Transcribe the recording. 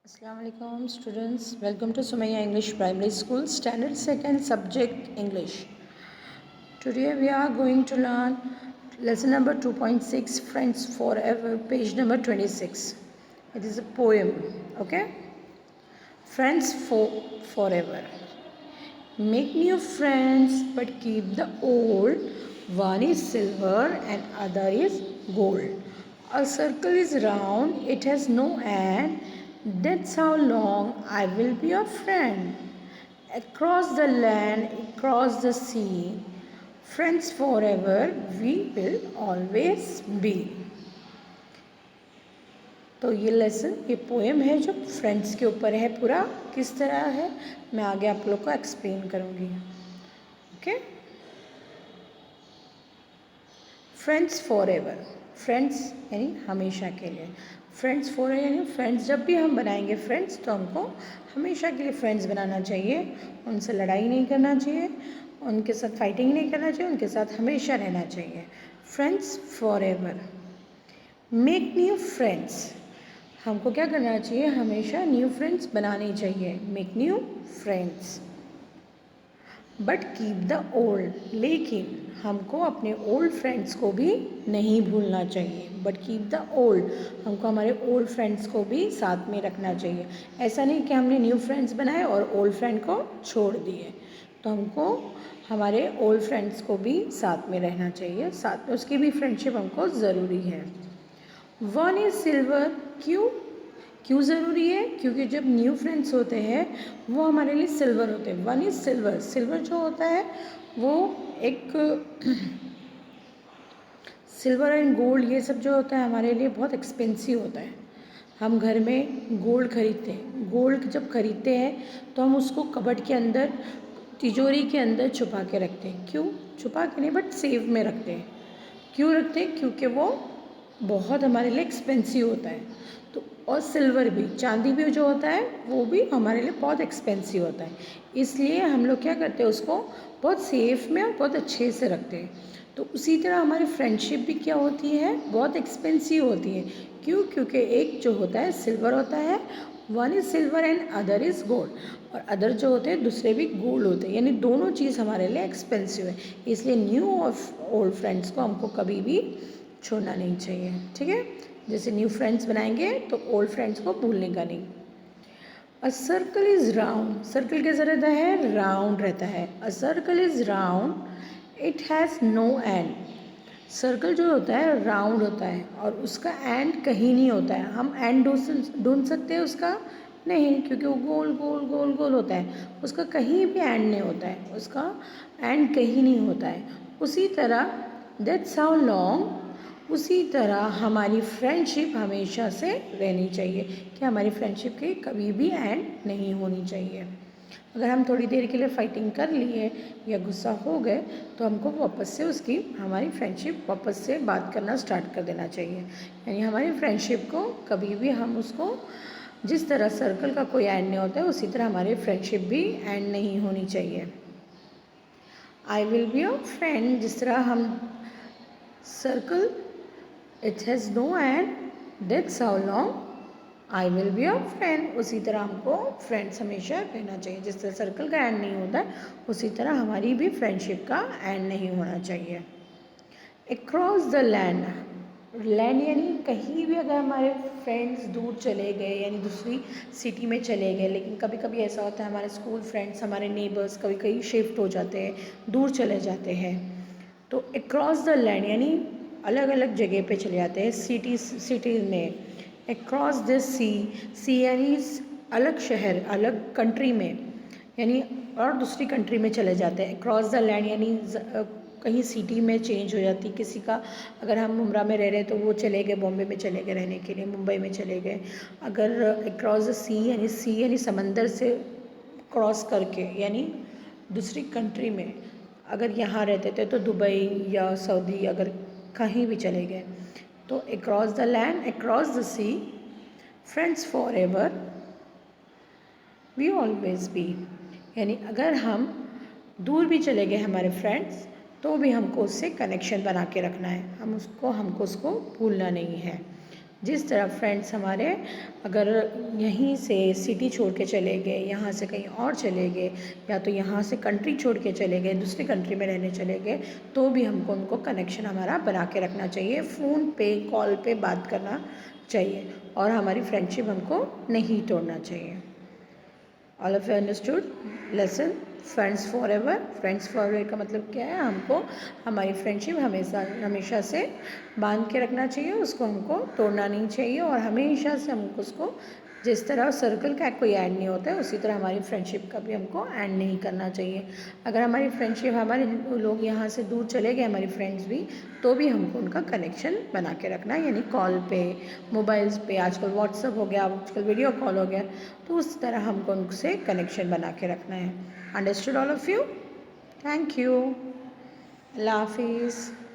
Assalamu alaikum students, welcome to Sumaya English Primary School, Standard 2nd, Subject English. Today we are going to learn lesson number 2.6, Friends Forever, page number 26. It is a poem, okay? Friends forever. Make new friends but keep the old. One is silver and other is gold. A circle is round, it has no end. That's how long I will be your friend. Across the land, across the sea, friends forever we will always be. तो ये lesson, ये poem है जो friends के ऊपर है, पूरा किस तरह है मैं आगे आप लोग को एक्सप्लेन करूँगी. Okay, friends for ever, friends यानी हमेशा के लिए. फ्रेंड्स फॉर एवर यानी फ्रेंड्स जब भी हम बनाएंगे फ्रेंड्स तो हमको हमेशा के लिए फ्रेंड्स बनाना चाहिए. उनसे लड़ाई नहीं करना चाहिए, उनके साथ फाइटिंग नहीं करना चाहिए, उनके साथ हमेशा रहना चाहिए. Friends for ever. Make new friends, हमको क्या करना चाहिए, हमेशा न्यू फ्रेंड्स बनाने चाहिए. Make new friends. But keep the old, लेकिन हमको अपने ओल्ड फ्रेंड्स को भी नहीं भूलना चाहिए. बट कीप द ओल्ड, हमको हमारे ओल्ड फ्रेंड्स को भी साथ में रखना चाहिए. ऐसा नहीं कि हमने न्यू फ्रेंड्स बनाए और ओल्ड फ्रेंड को छोड़ दिए. तो हमको हमारे ओल्ड फ्रेंड्स को भी साथ में रहना चाहिए, साथ में उसकी भी फ्रेंडशिप हमको ज़रूरी है. वन इज सिल्वर, क्यों ज़रूरी है, क्योंकि जब न्यू फ्रेंड्स होते हैं वो हमारे लिए सिल्वर होते हैं. वन इज सिल्वर, सिल्वर जो होता है वो एक सिल्वर एंड गोल्ड, ये सब जो होता है हमारे लिए बहुत एक्सपेंसिव होता है. हम घर में गोल्ड खरीदते हैं, गोल्ड जब खरीदते हैं तो हम उसको कबर्ड के अंदर, तिजोरी के अंदर छुपा के रखते हैं. क्यों छुपा के नहीं, बट सेव में रखते हैं. क्यों रखते हैं, क्योंकि वो बहुत हमारे लिए एक्सपेंसिव होता है. तो और सिल्वर भी, चांदी भी जो होता है वो भी हमारे लिए बहुत एक्सपेंसिव होता है. इसलिए हम लोग क्या करते हैं, उसको बहुत सेफ में और बहुत अच्छे से रखते हैं. तो उसी तरह हमारी फ्रेंडशिप भी क्या होती है, बहुत एक्सपेंसिव होती है. क्यों, क्योंकि एक जो होता है सिल्वर होता है, one is silver and other is gold, और अदर जो होते हैं दूसरे भी गोल्ड होते हैं, यानी दोनों चीज़ हमारे लिए एक्सपेंसिव है. इसलिए न्यू और ओल्ड फ्रेंड्स को हमको कभी भी छोड़ना नहीं चाहिए. ठीक है, जैसे न्यू फ्रेंड्स बनाएंगे तो ओल्ड फ्रेंड्स को भूलने का नहीं. A circle is round, circle कैसा रहता है, राउंड रहता है. A circle is round, it has no end. Circle जो होता है राउंड होता है और उसका एंड कहीं नहीं होता है. हम एंड ढूंढ सकते हैं उसका, नहीं, क्योंकि वो गोल गोल गोल गोल होता है, उसका कहीं भी एंड नहीं होता है, उसका एंड कहीं नहीं होता है. उसी तरह दैट्स हाउ लॉन्ग, उसी तरह हमारी फ्रेंडशिप हमेशा से रहनी चाहिए, कि हमारी फ्रेंडशिप की कभी भी एंड नहीं होनी चाहिए. अगर हम थोड़ी देर के लिए फाइटिंग कर लिए या गुस्सा हो गए तो हमको वापस से उसकी, हमारी फ्रेंडशिप वापस से बात करना स्टार्ट कर देना चाहिए. यानी हमारी फ्रेंडशिप को कभी भी हम उसको, जिस तरह सर्कल का कोई एंड नहीं होता है उसी तरह हमारी फ्रेंडशिप भी एंड नहीं होनी चाहिए. I will be your friend, जिस तरह हम circle it has no end, that's how long I will be your friend, उसी तरह हमको फ्रेंड्स हमेशा रहना चाहिए. जिस तरह सर्कल का एंड नहीं होता है उसी तरह हमारी भी फ्रेंडशिप का एंड नहीं होना चाहिए. अक्रॉस द लैंड, लैंड यानी कहीं भी अगर हमारे फ्रेंड्स दूर चले गए, यानी दूसरी सिटी में चले गए, लेकिन कभी कभी ऐसा होता है हमारे स्कूल फ्रेंड्स, हमारे नेबर्स कभी कभी शिफ्ट हो जाते हैं, दूर चले जाते हैं. तो अक्रॉस द लैंड यानी अलग अलग जगह पे चले जाते हैं, सिटीज़ में. अक्रॉस द सी यानी अलग शहर, अलग कंट्री में, यानी और दूसरी कंट्री में चले जाते हैं. अक्रॉस द लैंड यानी कहीं सिटी में चेंज हो जाती, किसी का, अगर हम मुंब्रा में रह रहे हैं तो वो चले गए बॉम्बे में चले गए रहने के लिए, मुंबई में चले गए. अगर अक्रॉस द सी यानी समंदर से क्रॉस करके, यानी दूसरी कंट्री में, अगर यहाँ रहते थे तो दुबई या सऊदी, अगर कहीं भी चले गए तो across the land, across the sea, friends forever we always be. यानी अगर हम दूर भी चले गए हमारे फ्रेंड्स तो भी हमको उससे कनेक्शन बना के रखना है, हमको उसको भूलना नहीं है. जिस तरह फ्रेंड्स हमारे अगर यहीं से सिटी छोड़ के चले गए, यहाँ से कहीं और चले गए, या तो यहाँ से कंट्री छोड़ के चले गए, दूसरी कंट्री में रहने चले गए, तो भी हमको उनको कनेक्शन हमारा बना के रखना चाहिए। फ़ोन पे कॉल पे बात करना चाहिए और हमारी फ्रेंडशिप हमको नहीं तोड़ना चाहिए। All of you understood lesson friends for ever. Friends for ever का मतलब क्या है? हमको हमारी फ्रेंडशिप हमेशा से बांध के रखना चाहिए, उसको हमको तोड़ना नहीं चाहिए और हमेशा से हमको उसको, जिस तरह सर्कल का कोई ऐड नहीं होता है उसी तरह हमारी फ्रेंडशिप का भी हमको ऐड नहीं करना चाहिए। अगर हमारी फ्रेंडशिप, हमारे लोग यहाँ से दूर चले गए हमारी फ्रेंड्स भी, तो भी हमको उनका कनेक्शन बना के रखना है, यानी कॉल पे, मोबाइल्स पे, आजकल व्हाट्सअप हो गया, आजकल वीडियो कॉल हो गया, तो उस तरह हमको उनसे कनेक्शन बना के रखना है। Understood all of you? Thank you. अल्लाह हाफिज़।